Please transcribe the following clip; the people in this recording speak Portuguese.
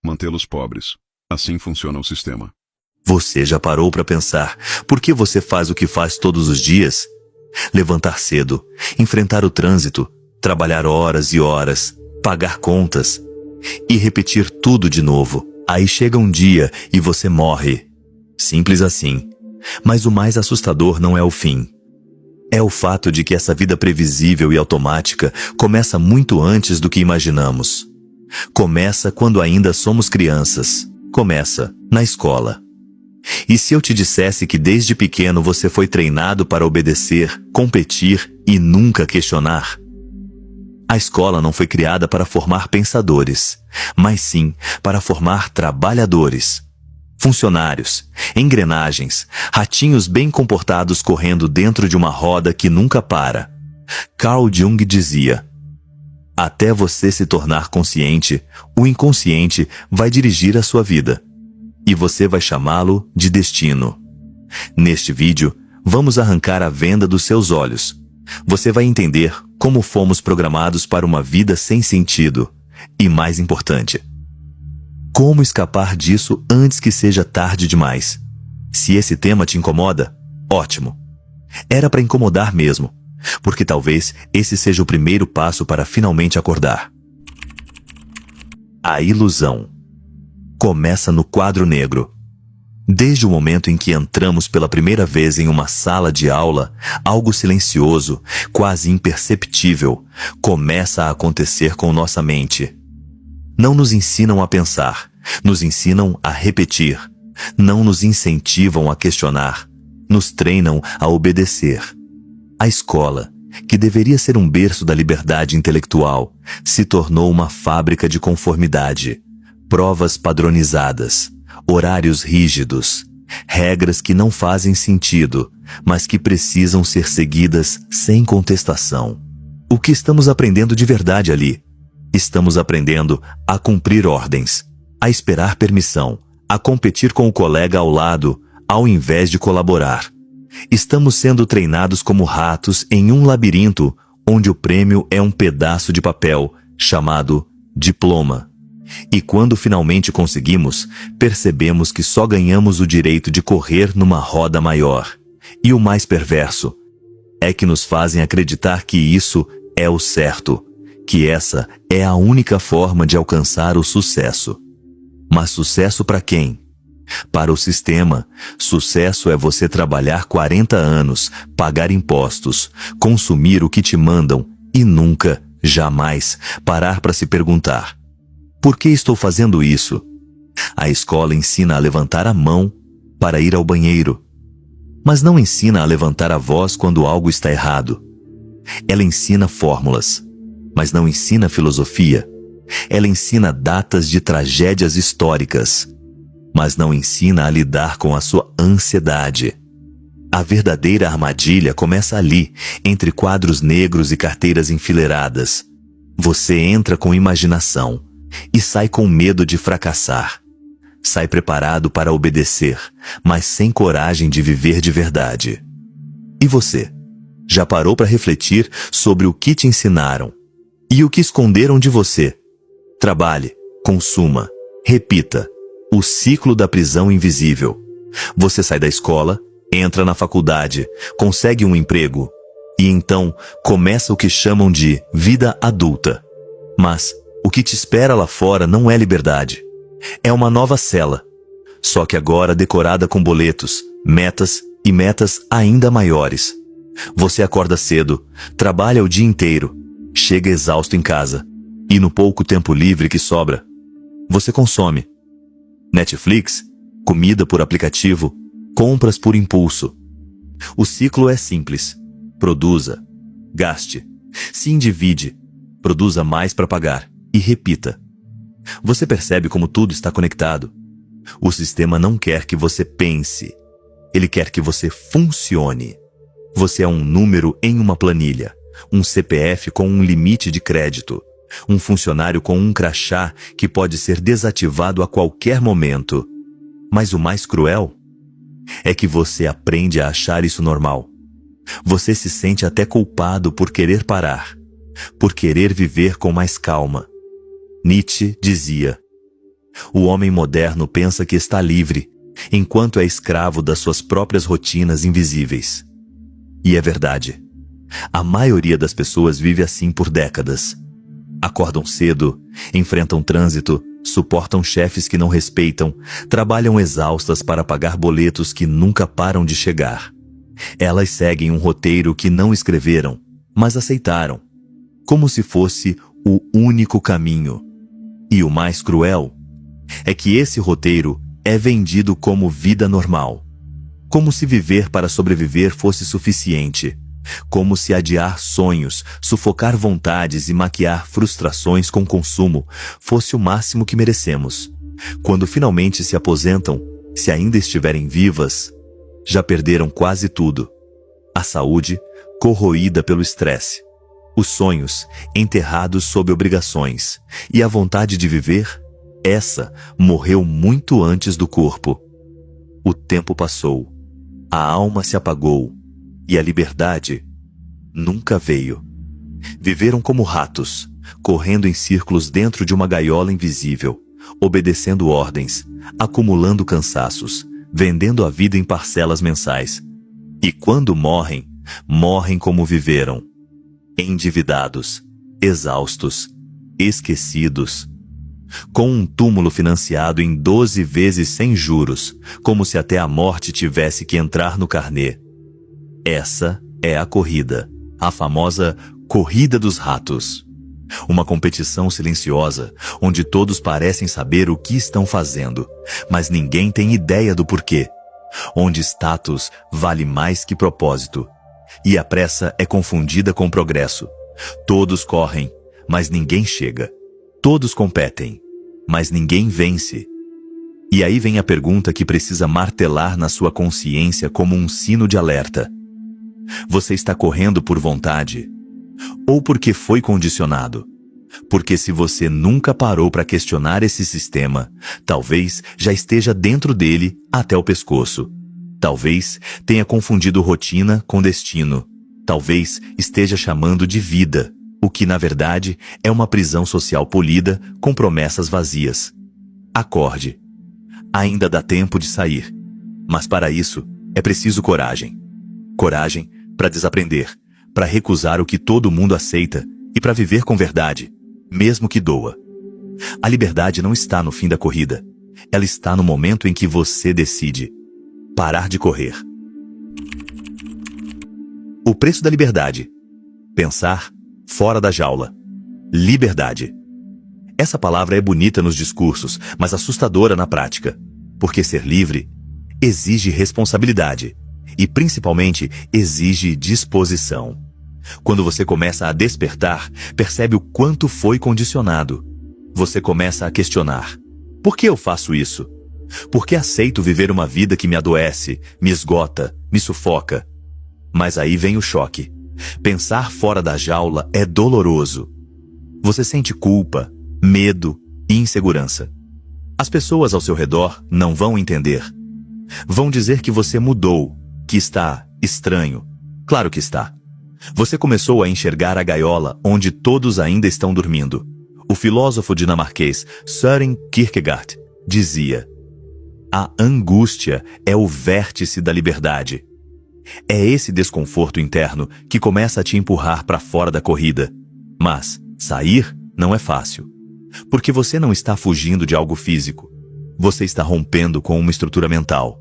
Mantê-los pobres. Assim funciona o sistema. Você já parou para pensar por que você faz o que faz todos os dias? Levantar cedo, enfrentar o trânsito, trabalhar horas e horas, pagar contas e repetir tudo de novo. Aí chega um dia e você morre. Simples assim. Mas o mais assustador não é o fim. É o fato de que essa vida previsível e automática começa muito antes do que imaginamos. Começa quando ainda somos crianças. Começa na escola. E se eu te dissesse que desde pequeno você foi treinado para obedecer, competir e nunca questionar? A escola não foi criada para formar pensadores, mas sim para formar trabalhadores. Funcionários, engrenagens, ratinhos bem comportados correndo dentro de uma roda que nunca para. Carl Jung dizia: até você se tornar consciente, o inconsciente vai dirigir a sua vida. E você vai chamá-lo de destino. Neste vídeo, vamos arrancar a venda dos seus olhos. Você vai entender como fomos programados para uma vida sem sentido. E mais importante, como escapar disso antes que seja tarde demais. Se esse tema te incomoda, ótimo. Era para incomodar mesmo, porque talvez esse seja o primeiro passo para finalmente acordar. A ilusão começa no quadro negro. Desde o momento em que entramos pela primeira vez em uma sala de aula, algo silencioso, quase imperceptível, começa a acontecer com nossa mente. Não nos ensinam a pensar, nos ensinam a repetir. Não nos incentivam a questionar, nos treinam a obedecer. A escola, que deveria ser um berço da liberdade intelectual, se tornou uma fábrica de conformidade. Provas padronizadas, horários rígidos, regras que não fazem sentido, mas que precisam ser seguidas sem contestação. O que estamos aprendendo de verdade ali? Estamos aprendendo a cumprir ordens, a esperar permissão, a competir com o colega ao lado, ao invés de colaborar. Estamos sendo treinados como ratos em um labirinto, onde o prêmio é um pedaço de papel, chamado diploma. E quando finalmente conseguimos, percebemos que só ganhamos o direito de correr numa roda maior. E o mais perverso é que nos fazem acreditar que isso é o certo, que essa é a única forma de alcançar o sucesso. Mas sucesso para quem? Para o sistema, sucesso é você trabalhar 40 anos, pagar impostos, consumir o que te mandam e nunca, jamais, parar para se perguntar: por que estou fazendo isso? A escola ensina a levantar a mão para ir ao banheiro, mas não ensina a levantar a voz quando algo está errado. Ela ensina fórmulas, mas não ensina filosofia. Ela ensina datas de tragédias históricas, mas não ensina a lidar com a sua ansiedade. A verdadeira armadilha começa ali, entre quadros negros e carteiras enfileiradas. Você entra com imaginação e sai com medo de fracassar. Sai preparado para obedecer, mas sem coragem de viver de verdade. E você? Já parou para refletir sobre o que te ensinaram e o que esconderam de você? Trabalhe, consuma, repita. O ciclo da prisão invisível. Você sai da escola, entra na faculdade, consegue um emprego e então começa o que chamam de vida adulta. Mas o que te espera lá fora não é liberdade. É uma nova cela, só que agora decorada com boletos, metas e metas ainda maiores. Você acorda cedo, trabalha o dia inteiro, chega exausto em casa e no pouco tempo livre que sobra, você consome Netflix, comida por aplicativo, compras por impulso. O ciclo é simples. Produza, gaste, se endivide, produza mais para pagar e repita. Você percebe como tudo está conectado? O sistema não quer que você pense. Ele quer que você funcione. Você é um número em uma planilha, um CPF com um limite de crédito, um funcionário com um crachá que pode ser desativado a qualquer momento. Mas o mais cruel é que você aprende a achar isso normal. Você se sente até culpado por querer parar, por querer viver com mais calma. Nietzsche dizia: O homem moderno pensa que está livre, enquanto é escravo das suas próprias rotinas invisíveis. E é verdade. A maioria das pessoas vive assim por décadas. Acordam cedo, enfrentam trânsito, suportam chefes que não respeitam, trabalham exaustas para pagar boletos que nunca param de chegar. Elas seguem um roteiro que não escreveram, mas aceitaram, como se fosse o único caminho. E o mais cruel é que esse roteiro é vendido como vida normal. Como se viver para sobreviver fosse suficiente. Como se adiar sonhos, sufocar vontades e maquiar frustrações com consumo fosse o máximo que merecemos. Quando finalmente se aposentam, se ainda estiverem vivas, já perderam quase tudo. A saúde, corroída pelo estresse. Os sonhos, enterrados sob obrigações. E a vontade de viver, essa morreu muito antes do corpo. O tempo passou. A alma se apagou. E a liberdade nunca veio. Viveram como ratos, correndo em círculos dentro de uma gaiola invisível, obedecendo ordens, acumulando cansaços, vendendo a vida em parcelas mensais. E quando morrem, morrem como viveram. Endividados, exaustos, esquecidos. Com um túmulo financiado em 12 vezes sem juros, como se até a morte tivesse que entrar no carnê. Essa é a corrida, a famosa Corrida dos Ratos. Uma competição silenciosa, onde todos parecem saber o que estão fazendo, mas ninguém tem ideia do porquê. Onde status vale mais que propósito. E a pressa é confundida com progresso. Todos correm, mas ninguém chega. Todos competem, mas ninguém vence. E aí vem a pergunta que precisa martelar na sua consciência como um sino de alerta. Você está correndo por vontade? Ou porque foi condicionado? Porque se você nunca parou para questionar esse sistema, talvez já esteja dentro dele até o pescoço. Talvez tenha confundido rotina com destino. Talvez esteja chamando de vida, o que na verdade é uma prisão social polida com promessas vazias. Acorde. Ainda dá tempo de sair. Mas para isso é preciso coragem. Coragem para desaprender, para recusar o que todo mundo aceita e para viver com verdade, mesmo que doa. A liberdade não está no fim da corrida. Ela está no momento em que você decide parar de correr. O preço da liberdade. Pensar fora da jaula. Liberdade. Essa palavra é bonita nos discursos, mas assustadora na prática. Porque ser livre exige responsabilidade. E, principalmente, exige disposição. Quando você começa a despertar, percebe o quanto foi condicionado. Você começa a questionar. Por que eu faço isso? Por que aceito viver uma vida que me adoece, me esgota, me sufoca? Mas aí vem o choque. Pensar fora da jaula é doloroso. Você sente culpa, medo e insegurança. As pessoas ao seu redor não vão entender. Vão dizer que você mudou, que está estranho. Claro que está. Você começou a enxergar a gaiola onde todos ainda estão dormindo. O filósofo dinamarquês Søren Kierkegaard dizia: a angústia é o vértice da liberdade. É esse desconforto interno que começa a te empurrar para fora da corrida. Mas sair não é fácil. Porque você não está fugindo de algo físico. Você está rompendo com uma estrutura mental.